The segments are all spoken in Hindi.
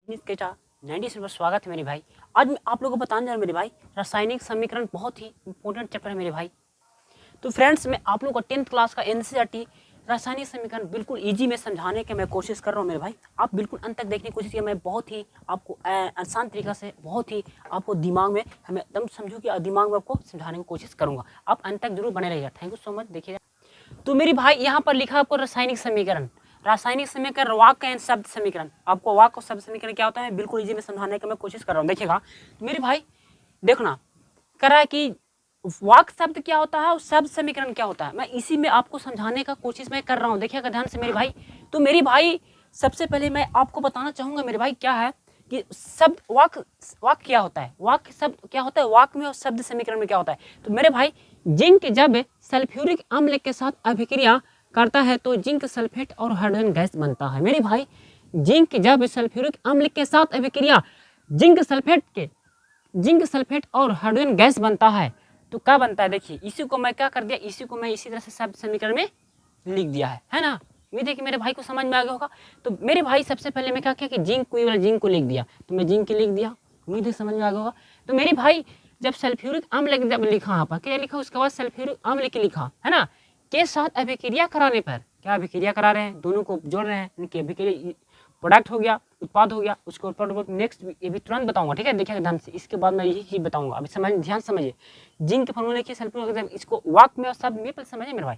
केटा 90 पर स्वागत है मेरे भाई। आज मैं आप लोगों को बताने जा रहा हूँ मेरे भाई, रासायनिक समीकरण बहुत ही इंपॉर्टेंट चैप्टर है मेरे भाई। तो फ्रेंड्स, मैं आप लोगों को 10th क्लास का एनसीईआरटी रासायनिक समीकरण बिल्कुल इजी में समझाने की मैं कोशिश कर रहा हूँ मेरे भाई। आप बिल्कुल अंत तक देखने की कोशिश कीजिए। मैं बहुत ही आपको आसान तरीका से, बहुत ही आपको दिमाग में, हमें एकदम समझो कि दिमाग में आपको समझाने की कोशिश करूँगा। आप अंत तक जरूर बने रहिएगा। Thank you so much. देखिएगा तो मेरी भाई, यहाँ पर लिखा आपको रासायनिक समीकरण। रासायनिक समीकरण वाक्य एंड शब्द समीकरण। आपको वाक्य और शब्द समीकरण क्या होता है बिल्कुल इजी में समझाने की मैं कोशिश कर रहा हूँ। देखिएगा तो मेरे भाई, देखना कर रहा है कि वाक्य शब्द क्या होता है और शब्द समीकरण क्या होता है। मैं इसी में आपको समझाने का कोशिश मैं कर रहा हूँ। देखिएगा ध्यान से मेरे भाई। तो मेरी भाई, सबसे पहले मैं आपको बताना चाहूंगा मेरे भाई क्या है कि शब्द वाक्य क्या होता है, वाक्य शब्द क्या होता है, वाक्य में और शब्द समीकरण में क्या होता है। तो मेरे भाई, जिंक जब सल्फ्यूरिक अम्ल के साथ अभिक्रिया करता है तो जिंक सल्फेट और हाइड्रोजन गैस बनता है। मेरे भाई, जिंक जब सल्फ्यूरिक अम्ल के साथ अभिक्रिया जिंक सल्फेट और हाइड्रोजन गैस बनता है तो क्या बनता है। देखिए, इसी को मैं क्या कर दिया, इसी को मैं इसी तरह से शब्द समीकरण में लिख दिया है ना। ये देखिए मेरे भाई को समझ में आ गया होगा। तो मेरे भाई, सबसे पहले मैं क्या किया कि जिंक को लिख दिया। तो मैं जिंक लिख दिया, उम्मीद है समझ में आ गया होगा। तो मेरे भाई, जब सल्फ्यूरिक अम्ल जब लिखा यहाँ पर क्या लिखा, उसके बाद सल्फ्यूरिक अम्ल की लिखा है ना, के साथ अभिक्रिया कराने पर, क्या अभिक्रिया करा रहे हैं, दोनों को जोड़ रहे हैं, इनकी अभिक्रिया प्रोडक्ट हो गया, उत्पाद हो गया, उसको नेक्स्ट ये भी तुरंत बताऊंगा। ठीक है, देखिएगा ध्यान से, इसके बाद मैं यही चीज बताऊंगा। अभी समझ, ध्यान समझिए। जिंक के फॉर्मूले के सल्फ्यूरिक, इसको वाक्य में और शब्द में समझिए मेरे भाई।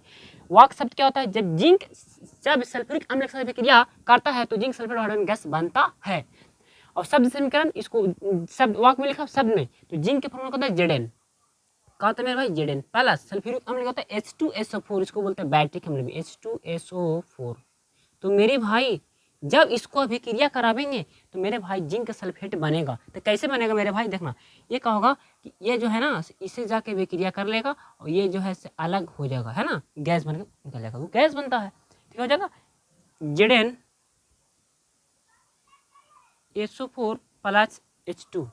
वाक्य शब्द क्या होता है, जब सल्फ्यूरिक अम्ल के साथ अभिक्रिया करता है तो जिंक सल्फेट और हाइड्रोजन गैस बनता है। और शब्द समीकरण, इसको शब्द वाक्य में लिखा, शब्द में तो जिंक के फॉर्मूला होता है Zn, क्या होता है मेरे भाई Zn प्लस सल्फ्यूरिक अम्ल होता है H2SO4, इसको बोलते हैं बैटरिक अम्ल भी, H2SO4। तो मेरे भाई, जब इसको अभिक्रिया करावेंगे तो मेरे भाई जिंक सल्फेट बनेगा। तो कैसे बनेगा मेरे भाई, देखना, ये क्या होगा कि ये जो है ना, इसे जाके अभिक्रिया कर लेगा और ये जो है अलग हो जाएगा, है ना, गैस बन के निकल जाएगा, वो गैस बनता है। ठीक हो जाएगा ZnSO4 प्लस H2।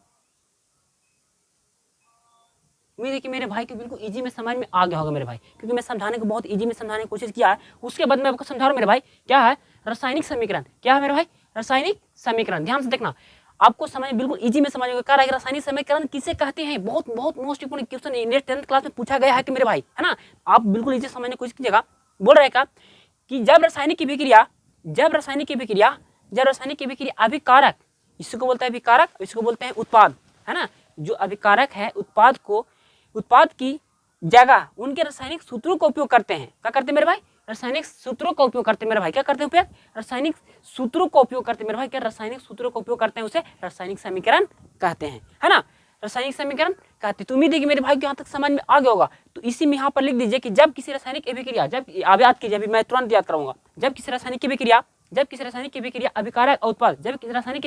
उम्मीद है कि मेरे भाई को बिल्कुल इजी में समझ में आ गया होगा मेरे भाई, क्योंकि मैं समझाने को बहुत इजी में समझाने की कोशिश किया है। उसके बाद मैं आपको समझा रहा हूँ मेरे भाई क्या है रासायनिक समीकरण। क्या है मेरे भाई, रासायनिक समीकरण। ध्यान से देखना, आपको समझ बिल्कुल इजी में समझ में रासायनिक समीकरण किसे कहते हैं। बहुत बहुत most important question Indian 10th class में पूछा गया है कि मेरे भाई, है ना, आप बिल्कुल इजी समझने की कोशिश कीजिएगा। बोल रहे का कि जब रासायनिक अभिक्रिया अभिकारक, इसको बोलते हैं अभिकारक, इसको बोलते हैं उत्पाद, है ना। जो अभिकारक है उत्पाद की जगह उनके रासायनिक सूत्रों का उपयोग करते हैं। क्या करते हैं मेरे भाई, रासायनिक सूत्रों का उपयोग करते हैं मेरे भाई। क्या करते हैं उपयोग, रासायनिक सूत्रों का उपयोग करते हैं मेरे भाई। क्या रासायनिक सूत्रों का उपयोग करते हैं, उसे रासायनिक समीकरण कहते हैं, है ना, रासायनिक समीकरण कहते हैं। तो उम्मीद है कि मेरे भाई को यहाँ तक समझ में आ गया होगा। तो इसी में यहाँ पर लिख दीजिए कि जब किसी रासायनिक अभिक्रिया, जब आप याद कीजिए, अभी मैं तुरंत याद कराऊंगा, जब किसी रासायनिक अभिक्रिया अभिकारक उत्पाद, जब किसी रासायनिक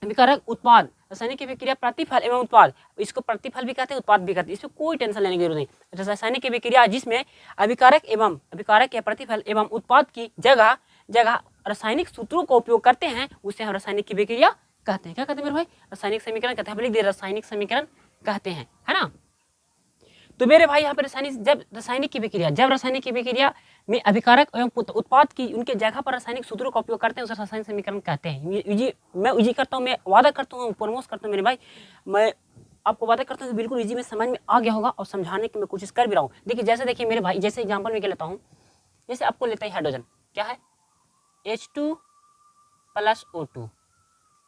अभिकारक उत्पाद, रासायनिक अभिक्रिया प्रतिफल एवं उत्पाद, इसको प्रतिफल भी कहते हैं, उत्पाद भी कहते हैं, इसमें कोई टेंशन लेने की जरूरत नहीं। रासायनिक अभिक्रिया जिसमें अभिकारक या प्रतिफल एवं उत्पाद की जगह रासायनिक सूत्रों का उपयोग करते हैं, उसे हम रासायनिक अभिक्रिया कहते हैं। क्या कहते हैं मेरे भाई, रासायनिक समीकरण कहते हैं। लिख दिए रासायनिक समीकरण कहते हैं, है ना। तो मेरे भाई, यहाँ पे जब रासायनिक अभिक्रिया में अभिकारक एवं उत्पाद की उनके जगह पर रासायनिक सूत्रों का उपयोग करते हैं, उसे रासायनिक समीकरण कहते हैं। मैं इजी करता हूँ, मैं वादा करता हूँ, प्रमोट करता हूँ मेरे भाई, मैं आपको वादा करता हूँ बिल्कुल इजी में समझ में आ गया होगा और समझाने की मैं कोशिश कर भी रहा हूँ। देखिए, जैसे देखिए मेरे भाई, जैसे एग्जाम्पल में क्या लेता हूँ, जैसे आपको लेता है हाइड्रोजन, क्या है H2 प्लस O2,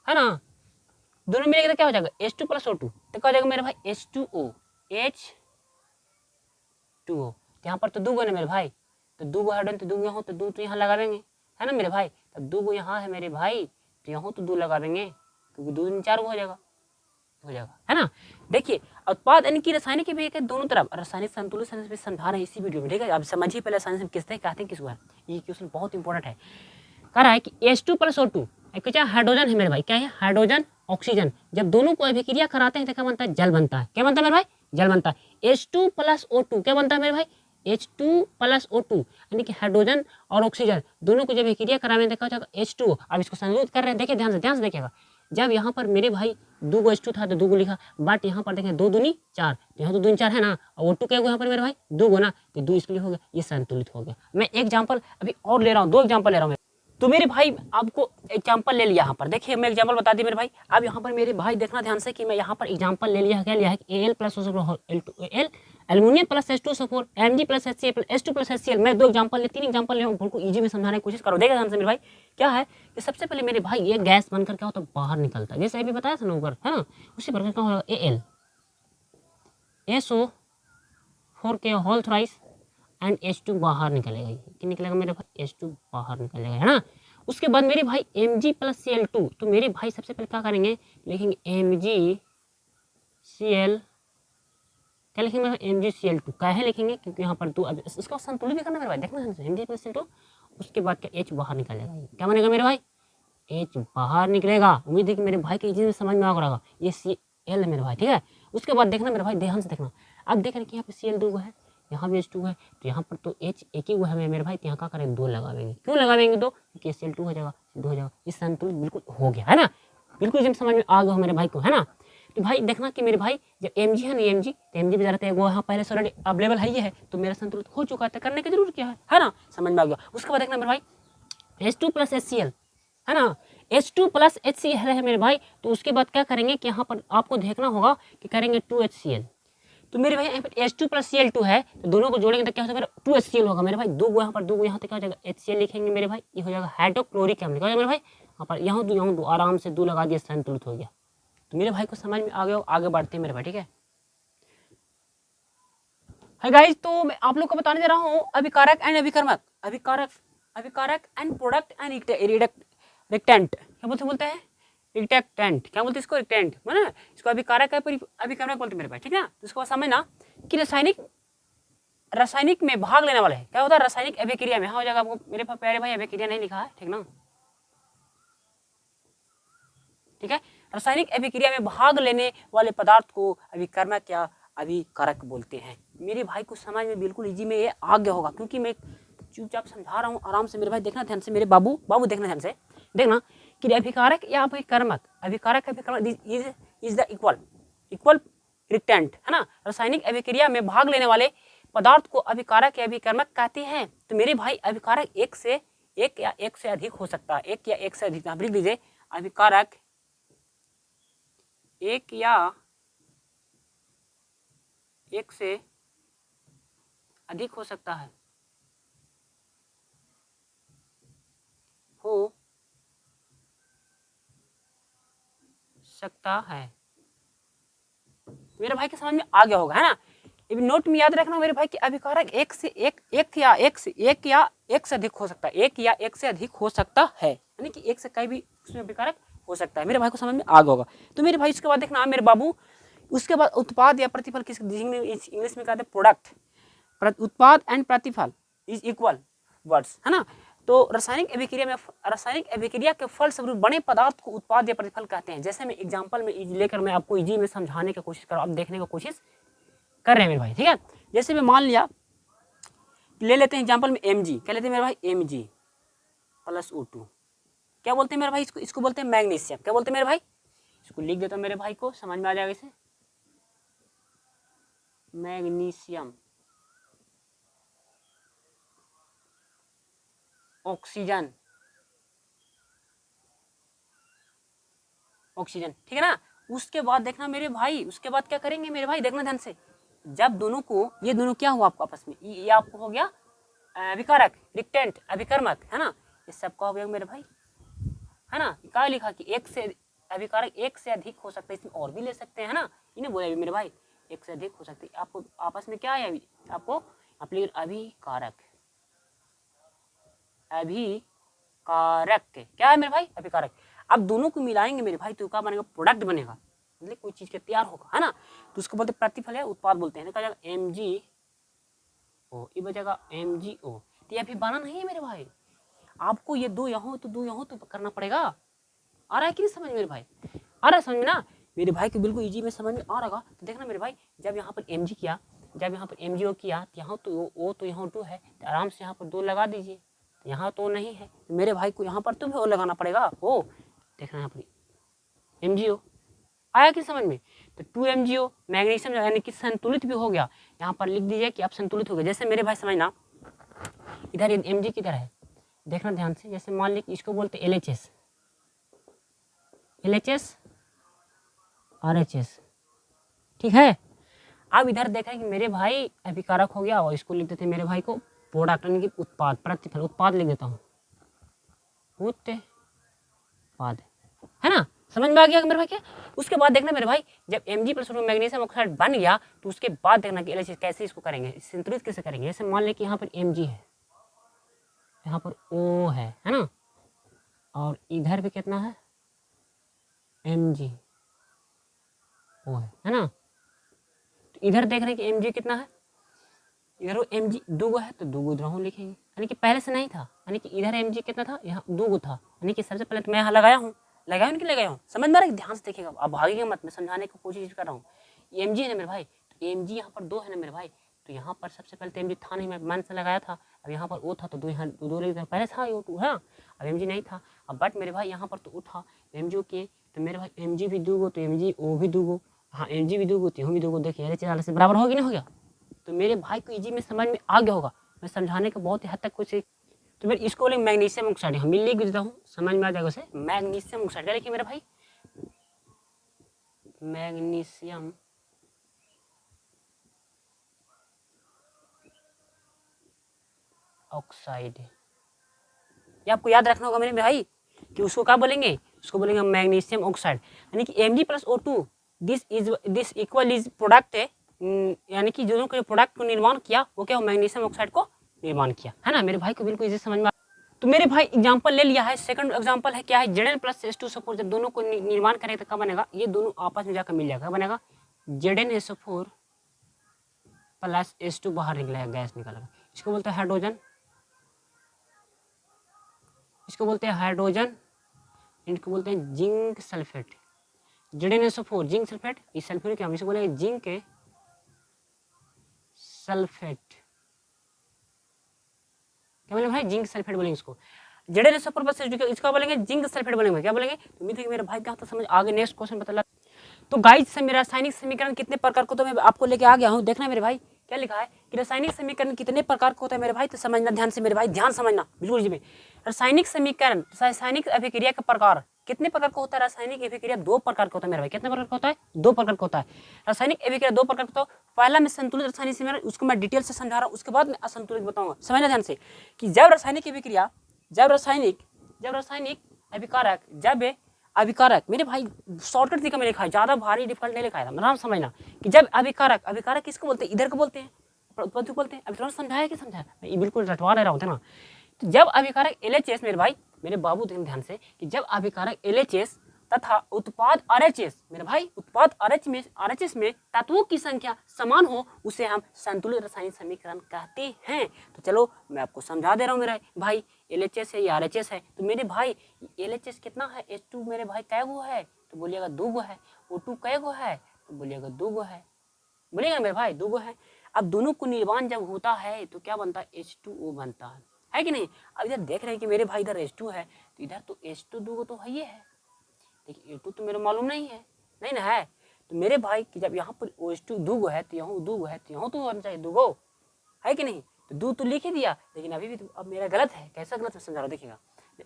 है ना, दोनों मिलेगा तो क्या हो जाएगा H2 प्लस O2, तो क्या हो जाएगा मेरे भाई H2O। यहाँ पर तो दो गो ना मेरे भाई, तो दो गो हाइड्रोजन, तो दो यहाँ, तो दो तो यहाँ लगा देंगे, है ना मेरे भाई। तो दो गो यहाँ है मेरे भाई, तो यहाँ तो दो लगा देंगे, क्योंकि दो दिन चार हो जाएगा, है ना। देखिए, उत्पाद यानी कि रासायनिक अभिक्रिया दोनों तरफ रासायनिक संतुलन से समझा रहे हैं इसी वीडियो में। ठीक है, अब समझिए पहले रासायनिक किससे कहते हैं, किसको है। ये क्वेश्चन बहुत इंपॉर्टेंट है। कह रहा है कि H2 प्लस O2 क्या हाइड्रोजन है मेरे भाई, क्या है हाइड्रोजन ऑक्सीजन, जब दोनों को अभिक्रिया कराते हैं तो क्या बनता है, जल बनता है। क्या बनता है मेरे भाई, जल बनता है। H2 प्लस O2 क्या बनता है मेरे भाई, H2 प्लस O2, यानी कि हाइड्रोजन और ऑक्सीजन दोनों को जब अभिक्रिया कराने देखा जाएगा H2O। अब इसको संयोजित कर रहे हैं, देखिए ध्यान से देखिएगा। जब यहाँ पर मेरे भाई दो गो H2 था तो दो गो लिखा, बट यहाँ पर देखें 2 दूनी 4, तो यहाँ तो 2 4 है ना, और O2 क्या हुआ यहाँ पर मेरे भाई 2 गो ना, तो 2 इसके लिए हो गया, ये संतुलित हो गया। मैं एग्जाम्पल अभी और ले रहा हूँ, 2 एग्जाम्पल ले रहा हूँ। तो मेरे भाई आपको एग्जांपल ले लिया यहाँ पर, देखिए मैं एग्जांपल बता दी मेरे भाई। अब यहाँ पर मेरे भाई देखना ध्यान से कि मैं यहाँ पर एग्जांपल ले लिया, क्या लिया है, Al plus L aluminium plus H2SO4 Mg plus HCl H2 plus HCl। मैं 2 एग्जांपल ले, 3 एग्जांपल ले, बिल्कुल इजी में समझाने की कोशिश करो। देखा ध्यान से मेरे भाई, क्या है कि सबसे पहले मेरे भाई ये गैस बनकर क्या होता है, बाहर निकलता है, जैसे अभी बताया था ना ऊपर, है ना, उसी प्रकार क्या होगा, Al SO4 के होल थ्राइस एंड H2 बाहर निकलेगा, क्या निकलेगा मेरे भाई, H2 बाहर निकलेगा, है ना। उसके बाद मेरे भाई Mg प्लस Cl2, तो मेरे भाई सबसे पहले क्या करेंगे, लिखेंगे MgCl, क्या लिखेंगे MgCl2, काहे लिखेंगे, क्योंकि यहाँ पर 2, अब इसका संतुलित भी करना मेरे भाई, देखना Mg प्लस Cl2, उसके बाद क्या H बाहर निकलेगा, क्या बनेगा मेरे भाई, H बाहर निकलेगा। उम्मीद है कि मेरे भाई के चीज में समझ में आ रहा होगा, ये Cl है मेरे भाई, ठीक है। उसके बाद देखना मेरे भाई, ध्यान से देखना, अब देख रहे हैं कि यहाँ पे Cl2 है, यहाँ भी H2 है, तो यहाँ पर तो H एक ही हुआ है मेरे भाई, तो यहाँ क्या करें, 2 लगावेंगे। क्यों लगावेंगे 2, क्योंकि Cl2 हो जाएगा, Cl2 हो जाएगा, इस संतुलित बिल्कुल हो गया, है ना, बिल्कुल जिन समझ में आ गया मेरे भाई को, है ना। तो भाई देखना कि मेरे भाई जब Mg है ना, Mg तो Mg भी जाते हैं वो यहाँ पहले से ऑलरेडी अवेलेबल है, ये है, तो मेरा संतुलित हो चुका है, करने की जरूरत क्या है ना, समझ में आ गया। उसके बाद देखना मेरे भाई H2 प्लस HCl, है ना, H2 प्लस HCl है मेरे भाई, तो उसके बाद क्या करेंगे कि यहाँ पर आपको देखना होगा कि करेंगे 2HCl। तो मेरे भाई यहाँ पर H2 प्लस Cl2 है, तो दोनों को जोड़ेंगे तो क्या हो जाएगा, 2HCl होगा मेरे भाई, 2 यहाँ पर 2 यहाँ तक क्या हो जाएगा, HCl लिखेंगे मेरे भाई, ये हो जाएगा हाइड्रोक्लोरिक एसिड, क्या हो जाएगा मेरे भाई, यहाँ पर यहाँ 2 आराम से 2 लगा दिया, संतुलित हो गया। तो मेरे भाई को समझ में आ गया, आगे बढ़ते हैं मेरे भाई, ठीक है। हाय गाइस, तो मैं आप लोग को बताने जा रहा हूँ अभिकारक एंड अभिकर्मक, अभिकारक एंड प्रोडक्ट एंड रिएक्टेंट, क्या बोलते हैं रिएक्टेंट, क्या बोलते हैं इसको, रिएक्टेंट, है ना, इसको अभिकारक है, अभिकर्मक बोलते हैं मेरे भाई, ठीक है ना। तो इसको बाद समझना कि रासायनिक में भाग लेने वाले हैं, क्या होता है, रासायनिक अभिक्रिया में, हाँ हो जाएगा आपको मेरे प्यारे भाई, अभिक्रिया नहीं लिखा है, ठीक ना, ठीक है। रासायनिक अभिक्रिया में भाग लेने वाले पदार्थ को अभिकर्मक या अभिकारक बोलते हैं। मेरे भाई को समझ में बिल्कुल इजी में ये आ गया होगा, क्योंकि मैं चुपचाप समझा रहा हूँ आराम से। मेरे भाई देखना ध्यान से, मेरे बाबू देखना ध्यान से, देखना कि अभिकारक या अभिकर्मक, अभिकारक इज द इक्वल रिएक्टेंट, है ना। रासायनिक अभिक्रिया में भाग लेने वाले पदार्थ को अभिकारक या अभिकर्मक कहते हैं। तो मेरे भाई अभिकारक एक या एक से अधिक हो सकता है, एक या एक से अधिक, आप लिख दीजिए अभिकारक एक या एक से अधिक हो सकता है, मेरे भाई के समझ में आ गया होगा, है ना। ये नोट में याद रखना मेरे भाई कि अभिकारक एक या एक से अधिक हो सकता है, एक या एक से अधिक हो सकता है, यानी कि एक से कई भी उसमें अभिकारक हो सकता है। मेरे भाई को समझ में आ गया होगा। तो मेरे भाई उसके बाद देखना मेरे बाबू, उसके बाद उत्पाद या प्रतिफल, किस इंग्लिश में कहते हैं प्रोडक्ट, उत्पाद एंड प्रतिफल इज इक्वल वर्ड्स, है ना। तो रासायनिक अभिक्रिया के फलस्वरूप बने पदार्थ को उत्पाद या प्रतिफल कहते हैं। जैसे मैं एग्जांपल में लेकर मैं आपको इजी में समझाने की कोशिश कर रहा हूं, आप देखने की कोशिश कर रहे हैं मेरे भाई, ठीक है। जैसे मैं मान लिया, ले लेते हैं एग्जांपल में Mg, क्या लेते हैं मेरे भाई, Mg प्लस O2, क्या बोलते हैं मेरे भाई, इसको बोलते हैं मैग्नीशियम, क्या बोलते हैं मेरे भाई, इसको लिख देता हूं मेरे भाई को समझ में आ जाएगा इसे, मैग्नीशियम। ऑक्सीजन, ठीक है ना। उसके बाद देखना मेरे भाई, उसके बाद क्या करेंगे मेरे भाई, देखना ध्यान से, जब दोनों को, ये दोनों क्या हुआ आपको आपस में, ये आपको हो गया अभिकारक, रिएक्टेंट, अभिकर्मक, है ना, ये सबका हो गया मेरे भाई, है ना। क्या लिखा कि एक से अभिकारक एक से अधिक हो सकता है, इसमें और भी ले सकते हैं, है ना, इन्हें बोले मेरे भाई एक से अधिक हो सकते हैं। आपको आपस में क्या है, अभी आपको अभिकारक क्या है मेरे भाई, अभिकारक। अब दोनों को मिलाएंगे मेरे भाई तो क्या बनेगा, प्रोडक्ट बनेगा, मतलब कोई चीज के तैयार होगा, है ना। तो उसको बोलते प्रतिफल है, उत्पाद बोलते हैं, क्या MgO, ये बचेगा MgO। तो ये अभी बना नहीं है मेरे भाई, आपको ये 2 यहाँ तो 2 यहाँ तो करना पड़ेगा। आ रहा है कि नहीं समझ मेरे भाई, आ रहा है समझ में ना मेरे भाई को, बिल्कुल इजी में समझ में आ रहा। तो देखना मेरे भाई, जब यहाँ पर Mg किया, जब यहाँ पर MgO किया, तो यहाँ तो O तो यहाँ 2 है, तो आराम से यहाँ पर 2 लगा दीजिए, यहाँ तो नहीं है, तो मेरे भाई को यहाँ पर तो भी और लगाना पड़ेगा, वो देखना यहाँ पर MgO आया कि समझ में। तो 2MgO मैग्नीशियम यानी कि संतुलित भी हो गया, यहाँ पर लिख दीजिए कि आप संतुलित हो गए। जैसे मेरे भाई समझना, इधर Mg किधर है, देखना ध्यान से, जैसे मान लीजिए इसको बोलते LHS, LHS RHS, ठीक है। अब इधर देखा कि मेरे भाई अभिकारक हो गया, और इसको लिख देते मेरे भाई को प्रोडक्ट यानी कि उत्पाद, प्रतिफल, उत्पाद लिख देता हूँ, उत्पाद, है ना, समझ में आ गया मेरे भाई क्या। उसके बाद देखना मेरे भाई, जब Mg+ मैग्नीशियम ऑक्साइड बन गया तो उसके बाद देखना कि LHS कैसे इसको करेंगे, संतुलित कैसे करेंगे। जैसे मान लें कि यहाँ पर Mg है, यहाँ पर O है ना, और इधर भी कितना है Mg O है ना। तो इधर देख रहे हैं कि Mg कितना है, इधर वो Mg दूगो है तो दूगो इधर लिखेंगे, यानी कि पहले से नहीं था, यानी कि इधर Mg कितना था, यहाँ दूगो था, यानी कि सबसे पहले तो मैं यहाँ लगाया हूँ कि लगाया हूँ, समझ में आ रहा है, ध्यान से देखिएगा, अब भागेगा मत, मैं समझाने की कोशिश कर रहा हूँ। Mg है ना मेरे भाई, तो Mg यहाँ पर 2 है ना मेरे भाई, तो यहाँ पर सबसे पहले तो Mg था नहीं, मैं मन से लगाया था, अब यहाँ पर O था तो 2 यहाँ 2 लिख दिया, पहले था O2 है, अब Mg नहीं था, अब बट मेरे भाई यहाँ पर तो O था, Mg के, तो मेरे भाई Mg भी दूगो तो Mg O भी दूगो, हाँ Mg भी दूगो तो यहाँ भी दूगो, देखिए LHS से बराबर हो गया नहीं हो गया। तो मेरे भाई को इजी में समझ में आ गया होगा, मैं समझाने का बहुत ही हद तक कुछ, तो मेरे इसको बोलेंगे मैग्नीशियम ऑक्साइड, हम लिख देता हूँ, समझ में आ जाएगा उसे, मैग्नीशियम ऑक्साइड, क्या लिखिए मेरे भाई, मैग्नीशियम ऑक्साइड, ये आपको याद रखना होगा मेरे भाई कि उसको क्या बोलेंगे, उसको बोलेंगे मैग्नीशियम ऑक्साइड, यानी कि Mg+O2 this equal is product है, यानी कि दोनों के प्रोडक्ट को निर्माण किया वो क्या, मैग्नीशियम ऑक्साइड को निर्माण किया, है ना मेरे भाई को बिल्कुल इसे समझ में। तो मेरे भाई एग्जांपल ले लिया है, सेकंड एग्जांपल है क्या है, Zn+H2 सपोज जब दोनों को निर्माण करें तो क्या बनेगा, ये दोनों आपस में जाकर मिल जाएगा, बनेगा ZnSO4 + H2 बाहर निकलेगा, गैस निकलेगा, इसको बोलते हैं हाइड्रोजन, इसको बोलते हैं हाइड्रोजन, इनको बोलते हैं zinc sulphate, ZnSO4 zinc sulphate, इस सल्फेट क्या हम इसको बोलेंगे जिंक सल्फेट, क्या बोलेंगे भाई, जिंक सल्फेट बोलेंगे इसको, ZnSO4 + इसका बोलेंगे जिंक सल्फेट बोलेंगे, क्या बोलेंगे, तो उम्मीद है कि मेरे भाई क्या तो समझ आगे, नेक्स्ट क्वेश्चन बता। तो गाइस रासायनिक समीकरण कितने प्रकार को, तो मैं आपको लेके आ गया हूँ, देखना मेरे भाई क्या लिखा है कि रासायनिक समीकरण कितने प्रकार का होता है मेरे भाई, तो समझना ध्यान से मेरे भाई, ध्यान समझना बिल्कुल जी में। रासायनिक समीकरण, रासायनिक अभिक्रिया का प्रकार कितने प्रकार का होता है, रासायनिक अभिक्रिया 2 प्रकार का होता है मेरे भाई, कितने प्रकार का होता है, 2 प्रकार का होता है। रासायनिक अभिक्रिया 2 प्रकार का होता है, पहला में संतुलित रासायनिक समीकरण, उसको मैं डिटेल से समझा रहा हूँ, उसके बाद मैं असंतुलित बताऊंगा, समझना ध्यान से कि जब रासायनिक अभिक्रिया, जब रासायनिक अभिकारक, जब अभिकारक, मेरे भाई शॉर्टकट तरीका में लिखा है, ज्यादा भारी डिफिकल्ट नहीं लिखा है, आराम समझना कि जब अभिकारक किसको बोलते हैं, इधर को बोलते हैं, उत्पत्ति को बोलते हैं, अभी तुरंत समझाया कि समझाया, मैं बिल्कुल रटवा रहा होता ना। तो जब अभिकारक LHS मेरे भाई, मेरे बाबू ध्यान से कि जब अभिकारक LHS तथा उत्पाद RHS, मेरे भाई उत्पाद RHS में तत्वों की संख्या समान हो, उसे हम संतुलित रासायनिक समीकरण कहते हैं। तो चलो मैं आपको समझा दे रहा हूँ मेरा भाई, LHS है या RHS है, तो मेरे भाई LHS कितना है, H2 मेरे भाई कै गो है, तो बोलिएगा 2 गो है, O2 कै गो है, तो बोलिएगा 2 गो है, बोलिएगा मेरे भाई 2 गो है। अब दोनों को निर्माण जब होता है तो क्या बनता है, H2O बनता है कि नहीं। अब इधर देख रहे हैं कि मेरे भाई इधर H2 है, तो इधर तो H2 2 गो तो है ही है, देखिए A2 तो मेरे मालूम नहीं है, नहीं ना है, तो मेरे भाई कि जब यहाँ पर H2 2 गो है तो यहाँ 2 गो है, तो यहाँ तो होना चाहिए 2 गो, है कि नहीं, तो 2 तो लिख ही दिया, लेकिन अभी भी तो अब मेरा गलत है, कैसा गलत है समझा रहा हूँ, देखिएगा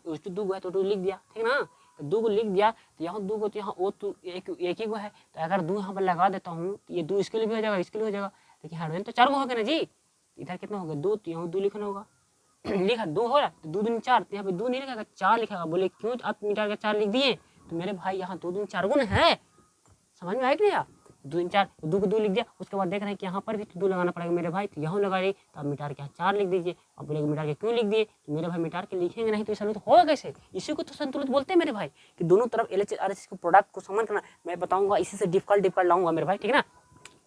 H2 2 गो है तो 2 लिख दिया, ठीक ना, तो 2 गो लिख दिया, तो यहाँ 2 गो, तो यहाँ O2 एक ही गो है, तो अगर 2 यहाँ पर लगा देता हूँ तो ये 2 इसके लिए भी हो जाएगा, इसके लिए हो जाएगा, देखिए हाइड्रोजन तो 4 गो हो गया ना जी, इधर कितना होगा 2, तो यहाँ 2 लिखना होगा, लिखा 2 हो रहा, तो 2 दूनी 4, तो यहाँ पे 2 नहीं लिखेगा 4 लिखेगा, बोले क्यों आप मिटा के 4 लिख दिए, तो मेरे भाई यहाँ 2 दूनी 4 गुण है, समझ में आया कि नहीं यार, 2 दूनी 4, 2 को 2 लिख दिया, उसके बाद देख रहे हैं कि यहाँ पर भी 2 लगाना पड़ेगा मेरे भाई, तो यहाँ लगा रही, तो आप मिटार के 4 लिख दीजिए, अब बोलेगा मिटार के क्यों लिख दिए, तो मेरे भाई मिटार के लिखेंगे नहीं तो संतुलित होगा कैसे, इसी को तो संतुलित बोलते हैं मेरे भाई, कि दोनों तरफ LHS RHS को प्रोडक्ट को समान करना, मैं बताऊंगा इसी से डिफिकल्ट लाऊंगा मेरे भाई, ठीक है ना।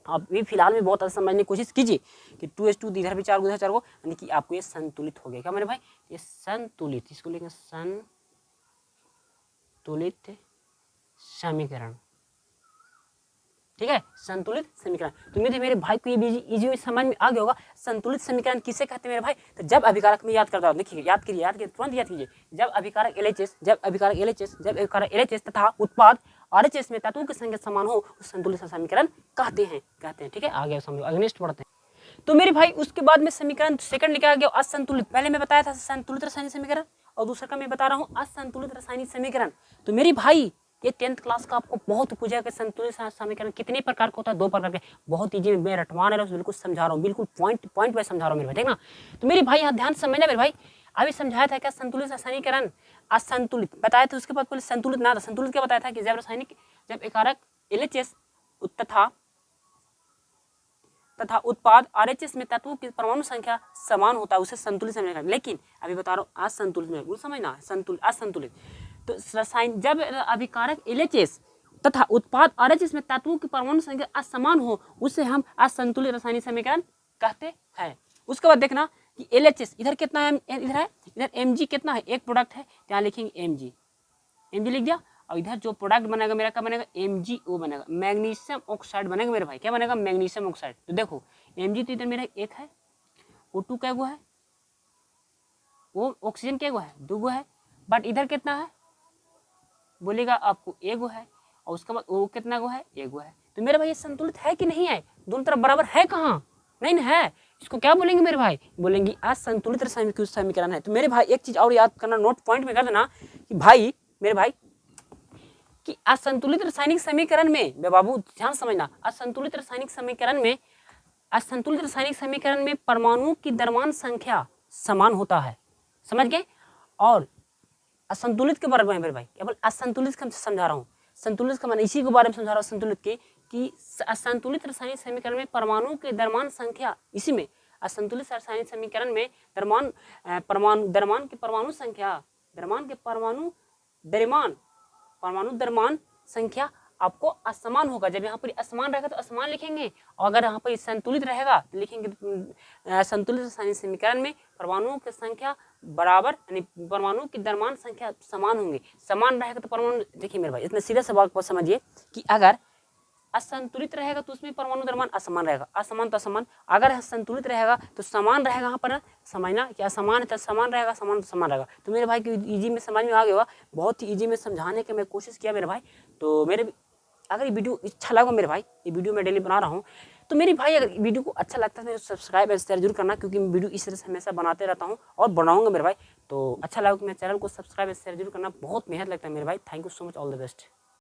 आप भी फिलहाल में बहुत अच्छा समझने की कोशिश कीजिए कि 2H2 इधर भी 4 गो, इधर 4 गो, यानी कि आपको ये संतुलित हो गया, क्या मेरे भाई, ये संतुलित, इसको लेंगे संतुलित समीकरण, ठीक है, संतुलित समीकरण। तो उम्मीद है मेरे भाई को ये भी इजी समझ में आ गया होगा, संतुलित समीकरण किसे कहते हैं मेरे भाई, तो जब अभिकारक में याद करता हूँ, देखिए याद करिए तुरंत याद कीजिए, जब अभिकारक LHS तथा उत्पाद RHS में तत्वों की संख्या समान हो, उस संतुलित समीकरण कहते हैं, ठीक है, आगे समझो, नेक्स्ट पढ़ते हैं। तो मेरे भाई उसके बाद में समीकरण सेकंड लिखा गया असंतुलित। पहले मैं बताया था संतुलित रासायनिक समीकरण और दूसरा का मैं बता रहा हूँ असंतुलित रासायनिक समीकरण। तो मेरी भाई ये 10th क्लास का आपको बहुत पूछा कि संतुलित समीकरण कितने प्रकार का होता है, 2 प्रकार के। बहुत ईजी, मैं रटवा नहीं रहा हूँ, बिल्कुल समझा रहा हूँ, बिल्कुल पॉइंट वाइज समझा रहा हूँ मेरे भाई, देखना। तो मेरी भाई यहाँ ध्यान समझना मेरे भाई, अभी समझाया था क्या संतुलित रासायनिकरण असंतुलित बताया था, उसके बाद पहले संतुलित ना था। संतुलित क्या बताया था कि जब एक कारक LHS तथा उत्पाद RHS में तत्वों की परमाणु संख्या समान होता है उसे संतुलित समझेगा। लेकिन अभी बता रहा हूँ असंतुलित में, वो समझना संतुलित असंतुलित। तो रसायन जब अभिकारक LHS तथा उत्पाद RHS में तत्वों की परमाणु संख्या असमान हो उसे हम असंतुलित रासायनिक समीकरण कहते हैं। उसके बाद देखना कि LHS इधर कितना है, इधर Mg कितना है, एक प्रोडक्ट है, यहाँ लिखेंगे Mg लिख दिया। और इधर जो प्रोडक्ट बनेगा मेरा क्या बनेगा, MgO बनेगा, मैग्नीशियम ऑक्साइड बनेगा मेरे भाई। क्या बनेगा, मैग्नीशियम ऑक्साइड। तो देखो Mg तो इधर मेरा एक है, O2 क्या गो है, वो ऑक्सीजन क्या गो है, 2 गो है, बट इधर कितना है बोलेगा आपको, एगो है, और उसके बाद O कितना गो है, एगो है। तो मेरे भाई ये संतुलित है कि नहीं है, दोनों तरफ बराबर है, कहाँ नहीं ना है, इसको क्या बोलेंगे मेरे भाई, बोलेंगे असंतुलित रासायनिक समीकरण है। तो मेरे भाई एक चीज और याद करना, नोट पॉइंट में कर देना कि भाई मेरे भाई कि असंतुलित रासायनिक समीकरण में, बाबू ध्यान समझना, असंतुलित रासायनिक समीकरण में परमाणु की द्रव्यमान संख्या समान होता है, समझ गए। और असंतुलित के बारे में मेरे भाई केवल असंतुलित का समझा रहा हूँ, संतुलित का मैंने इसी के बारे में समझा रहा हूँ, संतुलित के कि असंतुलित रासायनिक समीकरण में परमाणु के द्रव्यमान संख्या, इसी में असंतुलित रासायनिक समीकरण में द्रव्यमान की परमाणु संख्या, परमाणु द्रव्यमान संख्या आपको असमान होगा। जब यहाँ पर असमान रहेगा तो असमान लिखेंगे, और अगर यहाँ पर संतुलित रहेगा तो लिखेंगे संतुलित रासायनिक समीकरण में परमाणुओं की संख्या बराबर, यानी परमाणु की द्रव्यमान संख्या समान होंगे। समान रहेगा तो परमाणु, देखिए मेरे भाई इतना सीधा सवाल को समझिए कि अगर असंतुलित रहेगा तो उसमें परमाणु द्रव्यमान असमान रहेगा, असमान तो असमान, अगर संतुलित रहेगा तो समान रहेगा। यहाँ पर समझना कि असमान है तो समान रहेगा, समान तो समान रहेगा। तो मेरे भाई की इजी में समझ में आ गया, बहुत ही इजी में समझाने की मैं कोशिश किया मेरे भाई। तो मेरे अगर ये वीडियो अच्छा लगा मेरे भाई, ये वीडियो मैं डेली बना रहा हूँ, तो मेरी भाई अगर वीडियो को अच्छा लगता है तो सब्सक्राइब और शेयर जरूर करना, क्योंकि मैं वीडियो इस तरह से हमेशा बनाते रहता हूँ और बनाऊंगा मेरे भाई। तो अच्छा लगा कि मेरे चैनल को सब्सक्राइब और शेयर जरूर करना, बहुत मेहनत लगता है मेरे भाई। Thank you so much, all the best.